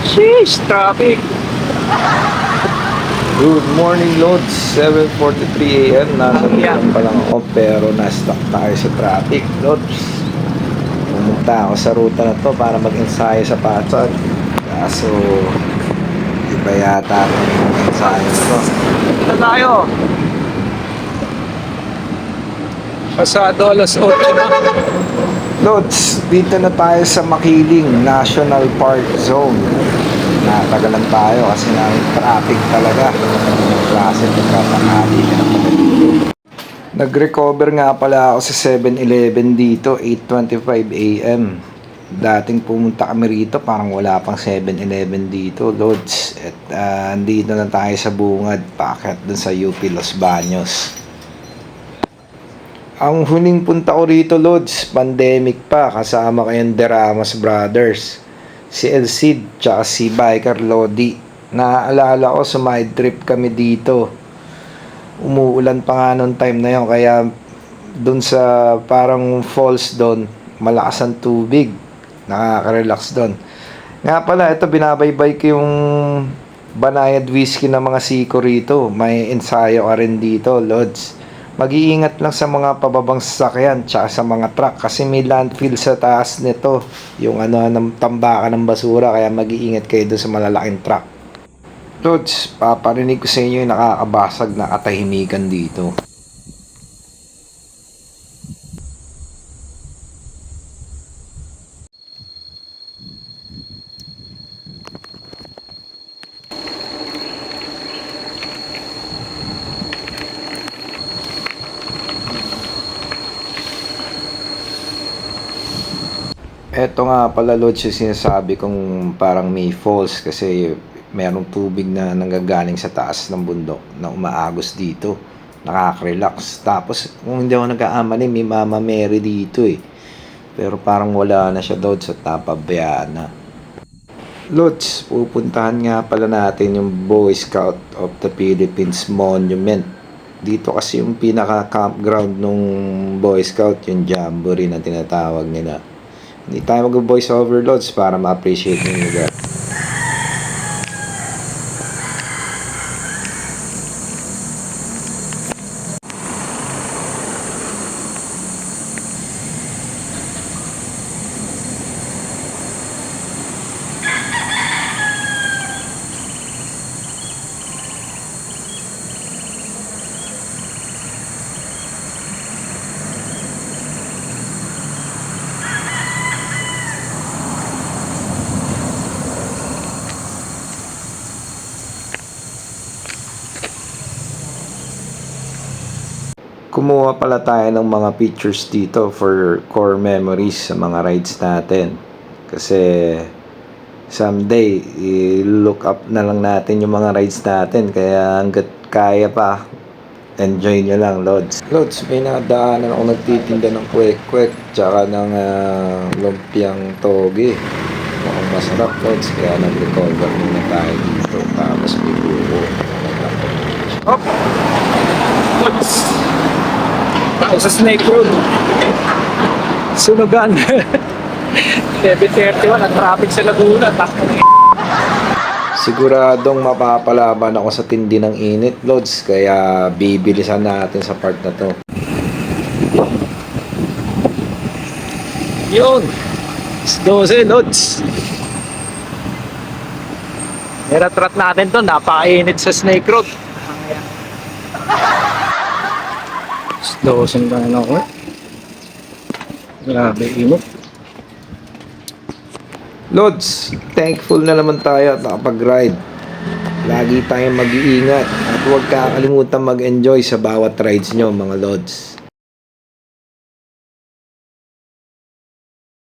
Sheesh, traffic. Good morning, Lods. 7:43 a.m. Nasa Yeah. Bicol pa lang ako pero na-stuck tayo sa traffic, Lods. Pumunta ako sa ruta na to para mag-ensayo sa Patag. Kaso, iba yata ang ensayo na to. Ito tayo. Pasado alas 8 na. Lods, dito na tayo sa Makiling National Park Zone. Natagalan tayo kasi namin traffic talaga. Klase nagkatanghali ka ng mga dito. Nag-recover nga pala ako sa 7-Eleven dito, 8:25 a.m. Dating pumunta kami rito, parang wala pang 7-Eleven dito, Lods. At andito na tayo sa bungad, packet dun sa UP Los Baños. Ang huling punta ko rito, Lods, pandemic pa, kasama ko yung Deramas Brothers, si El Cid, tsaka si Biker Lodi. Naaalala ko, sumide trip kami dito. Umuulan pa nga noong time na yun, kaya dun sa parang falls doon, malakas ang tubig. Nakaka-relax doon. Nga pala, ito binabaybay ko yung Banayad Whiskey ng mga siko rito. May ensayo ka rin dito, Lods. Mag-iingat lang sa mga pababang sasakyan tsaka sa mga truck kasi may landfill sa taas nito. Yung ng tambakan ng basura, kaya mag-iingat kayo doon sa malalaking truck. Lods, paparinig ko sa inyo yung nakakabasag na katahimikan dito. Eto nga pala, Lods, yung sinasabi kong parang may falls kasi merong tubig na nanggagaling sa taas ng bundok na umaagos dito. Nakaka-relax. Tapos kung hindi ako nag-aamali, may Mama Mary dito eh. Pero parang wala na siya, Lods, at napabayaan na. Lods, pupuntahan nga pala natin yung Boy Scout of the Philippines Monument. Dito kasi yung pinaka-campground nung Boy Scout, yung Jamboree na tinatawag nila. Hindi tayo mag-voice over, Lods, para ma-appreciate yung lugar. Kumuha pala tayo ng mga pictures dito for core memories sa mga rides natin. Kasi someday, i-look up na lang natin yung mga rides natin. Kaya hanggat kaya pa, enjoy nyo lang, Lods. Lods, may nadaanan ako nagtitinda ng kwek-kwek tsaka ng lumpiang toge. Mukhang masarap, Lods. Kaya nag-recover muna tayo dito. Tapos may buko. Hop. Oops. Ako sa Snake Road. Sunugan. 7:31 ang traffic sa Laguna. Siguradong mapapalaban ako sa tindi ng init, Lods. Kaya bibilisan natin sa part na to. Yun. 12, Lods. Niratrat natin to. Napakainit sa Snake Road. 12 ba na ako? Grabe, init. Lods, thankful na naman tayo at nakapag-ride. Lagi tayong mag-iingat at huwag kakalimutan mag-enjoy sa bawat rides nyo, mga Lods.